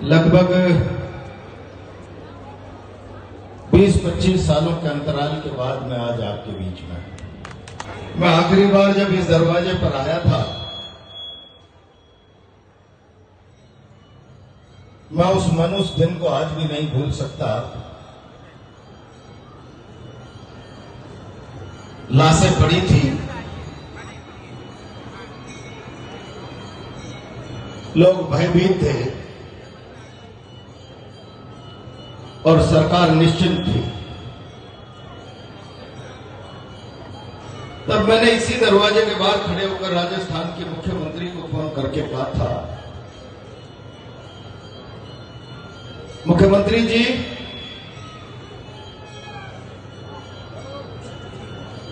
लगभग 20-25 सालों के अंतराल के बाद मैं आज आपके बीच में। मैं आखिरी बार जब इस दरवाजे पर आया था, मैं उस मनुष्य दिन को आज भी नहीं भूल सकता। लाशें पड़ी थी, लोग भयभीत थे और सरकार निश्चिंत थी। तब मैंने इसी दरवाजे के बाहर खड़े होकर राजस्थान के मुख्यमंत्री को फोन करके कहा था, मुख्यमंत्री जी,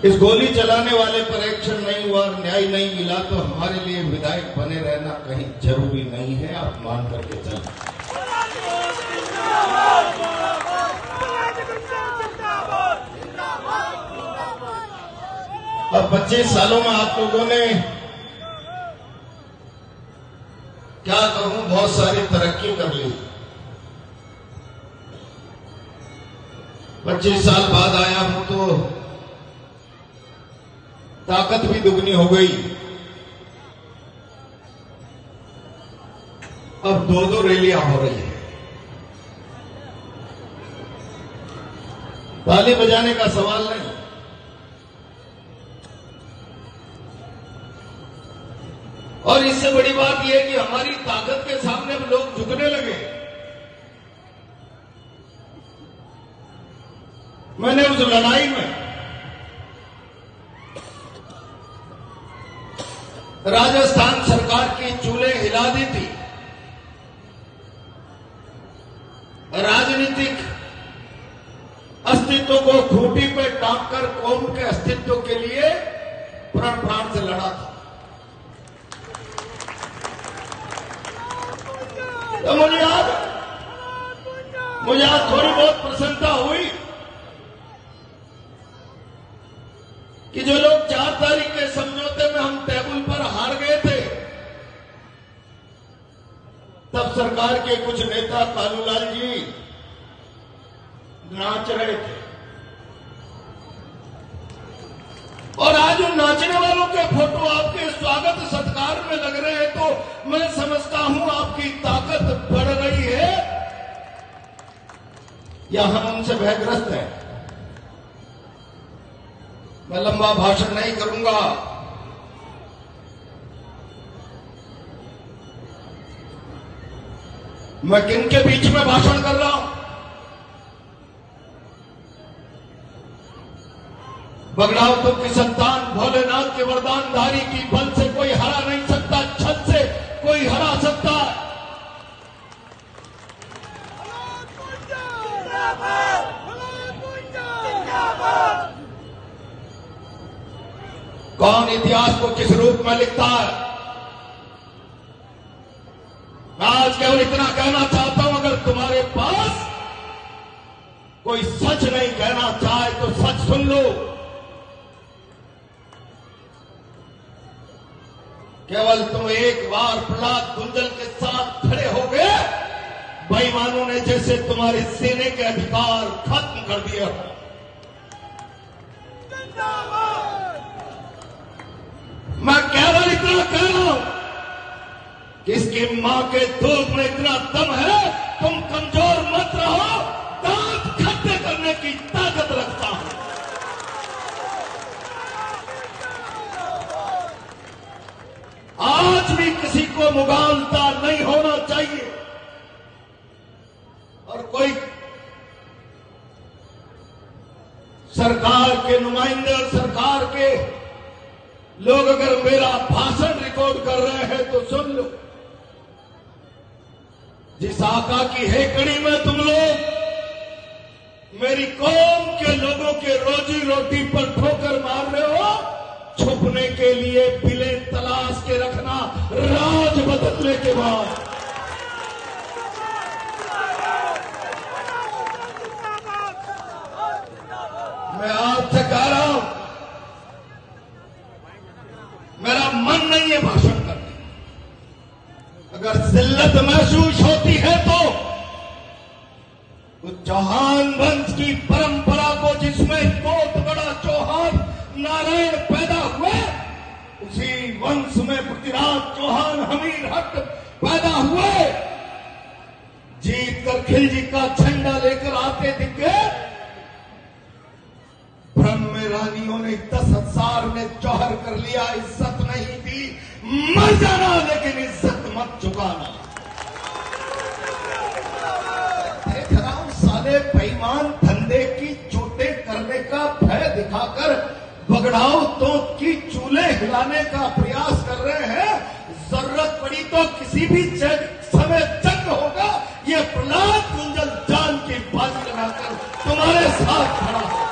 इस गोली चलाने वाले पर एक्शन नहीं हुआ और न्याय नहीं मिला तो हमारे लिए विधायक बने रहना कहीं जरूरी नहीं है, आप मान करके चलें। अब 25 सालों में आप लोगों ने क्या कहूं, बहुत सारी तरक्की कर ली। 25 साल बाद आया हूं तो ताकत भी दुगनी हो गई। अब 2-2 रैलियां हो रही है। ताली बजाने का सवाल नहीं, और इससे बड़ी बात यह है कि हमारी ताकत के सामने अब लोग झुकने लगे। मैंने उस लड़ाई में राजस्थान सरकार की चूल्हे हिला दी थी। राजनीतिक अस्तित्व को खूंटी पे टांगकर कौम के अस्तित्व के लिए प्राण प्राण से लड़ा था। तो मुझे आज थोड़ी बहुत प्रसन्नता हुई कि जो लोग 4 तारीख के समझौते में हम टेबल पर हार गए थे, तब सरकार के कुछ नेता कालूलाल जी नाच रहे थे, और आज उन नाचने वालों के फोटो आपके स्वागत सत्कार में लग रहे हैं, तो मैं समझता हूं आपकी ताकत बढ़ रही है या हम उनसे भयग्रस्त हैं। मैं लंबा भाषण नहीं करूंगा। मैं किनके बीच में भाषण कर रहा हूं? बगड़ावतों की संतान, भोलेनाथ के वरदानधारी की बल से कोई हरा नहीं सकता, छत से कोई हरा सकता है। कौन इतिहास को किस रूप में लिखता है? मैं आज केवल इतना कहना चाहता हूं, अगर तुम्हारे पास कोई सच नहीं कहना चाहे तो सच सुन लो। केवल तुम एक बार प्रहलाद गुंजल के साथ खड़े हो गए, बेईमानों ने जैसे तुम्हारे सीने के अधिकार खत्म कर दिए हो। मैं केवल इतना कह रहा हूं कि इसकी मां के दूध में इतना दम है, तुम कमजोर मत रहो, दांत खट्टे करने की ताकत रखता हूं। आज भी किसी को मुगालता नहीं होना चाहिए, और कोई सरकार के नुमाइंदे और सरकार के लोग अगर मेरा भाषण रिकॉर्ड कर रहे हैं तो सुन लो। जिस आका की हेकड़ी में तुम लोग मेरी कौम के लोगों के रोजी रोटी पर ठोकर मार रहे हो, छुपने के लिए बिलें तलाश के रखना राज बदलने के बाद। मैं आपसे कह रहा हूं, मेरा मन नहीं है भाषण करने। अगर जिल्लत महसूस होती है तो चौहान वंश की परंपरा को, जिसमें बहुत बड़ा चौहान नारायण पैदा हुए, उसी वंश में पृथ्वीराज चौहान हमीर हट पैदा हुए, जीत कर खिलजी का झंडा लेकर आते दिखे। ब्रह्म रानियों ने 10,000 में जौहर कर लिया, इज्जत नहीं दी, मर जाना लेकिन इज्जत मत चुकाना। देख रहा हूं साले बेईमान धंधे की चोटें करने का भय दिखाकर बगड़ाऊ तो की चूल्हे हिलाने का प्रयास कर रहे हैं। जरूरत पड़ी तो किसी भी समय जंग होगा, ये प्रहलाद कुंजल जान की बाजी लगाकर तुम्हारे साथ खड़ा है।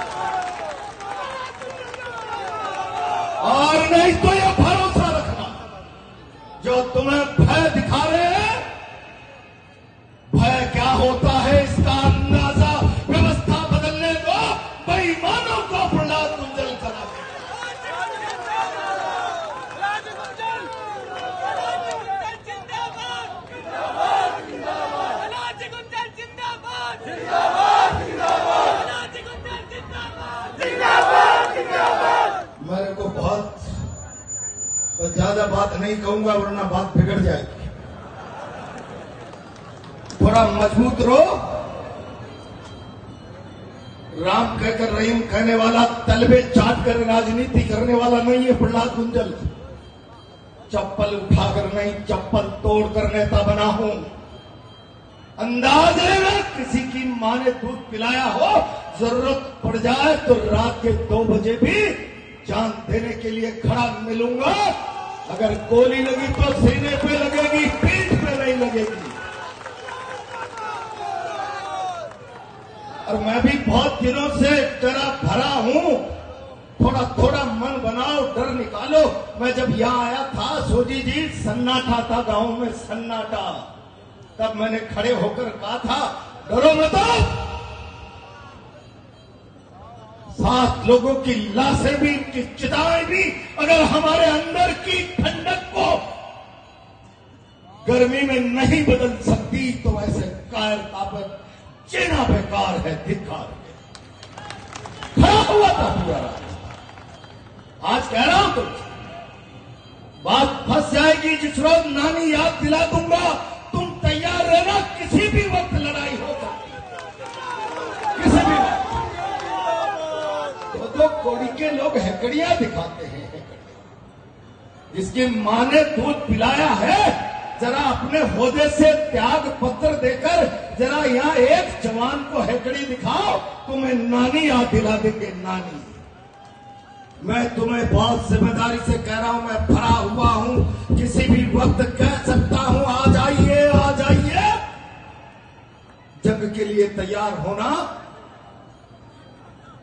और नहीं तो ये भरोसा रखना, जो तुम्हें भय दिखा रहे हैं, भय क्या होता है इसका अंदाजा व्यवस्था बदलने दो, बेईमानों को प्रहलाद कुंजल करा दे। मेरे को बहुत ज्यादा बात नहीं कहूंगा वरना बात बिगड़ जाएगी। थोड़ा मजबूत रहो। राम कहकर रहीम कहने वाला, तलबे चाट कर राजनीति करने वाला नहीं है प्रहलाद कुंजल। चप्पल उठाकर नहीं, चप्पल तोड़कर नेता बना हूं। अंदाज है ना, किसी की मां ने दूध पिलाया हो, जरूरत पड़ जाए तो रात के 2 बजे भी जान देने के लिए खड़ा मिलूंगा। अगर गोली लगी तो सीने पे लगेगी, पीठ पे नहीं लगेगी। और मैं भी बहुत दिनों से डरा भरा हूं। थोड़ा थोड़ा मन बनाओ, डर निकालो। मैं जब यहां आया था सोजी जी, सन्नाटा था गांव में, सन्नाटा। तब मैंने खड़े होकर कहा था, डरो मत। 7 लोगों की लाशें भी, की चिताएं भी अगर हमारे अंदर की ठंडक को गर्मी में नहीं बदल सकती, तो ऐसे कायरता पर जीना बेकार है, धिक्कार है। खड़ा हुआ था पूरा। आज कह रहा हूं तुमसे, बात फंस जाएगी। जिस रोज नानी याद दिला दूंगा, तुम तैयार रहना, किसी भी वक्त लड़ाई हो सकती है, किसी भी वक्त। तो कोड़ी के लोग हेकड़ियां दिखाते हैं। जिसकी मां ने दूध पिलाया है, जरा अपने होदे से त्याग पत्र देकर जरा यहां एक जवान को हेकड़ी दिखाओ, तुम्हें नानी याद दिला देंगे, नानी। मैं तुम्हें बहुत जिम्मेदारी से कह रहा हूं, मैं भरा हुआ हूं, किसी भी वक्त कह सकता हूं, आ जाइए, आ जाइए। जंग के लिए तैयार होना।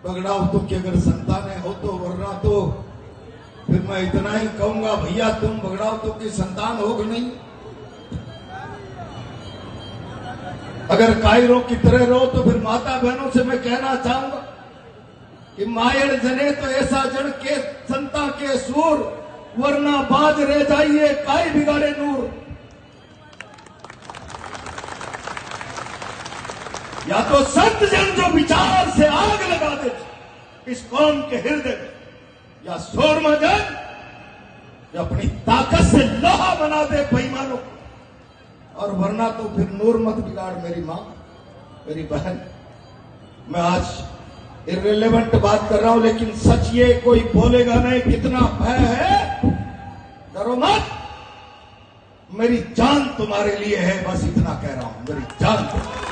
बगड़ाऊ तो की अगर संतानें हो तो, वरना तो फिर मैं इतना ही कहूंगा, भैया तुम बगड़ाऊ तो की संतान हो कि नहीं। अगर कायरों की तरह रहो तो फिर माता बहनों से मैं कहना चाहूंगा कि मायर जने तो ऐसा जड़ के संता के सूर, वरना बाज रह जाइए, काय बिगाड़े नूर। या तो संत जन जो विचार से आग लगा दे इस कौम के हृदय में, या सूरमा जन जो अपनी ताकत से लोहा बना दे बेईमानों को। और वरना तो फिर नूर मत बिगाड़ मेरी मां, मेरी बहन। मैं आज इर्रेलेवेंट बात कर रहा हूं, लेकिन सच ये कोई बोलेगा नहीं। कितना भय है, डरो मत। मेरी जान तुम्हारे लिए है, बस इतना कह रहा हूं, मेरी जान तुम्हारे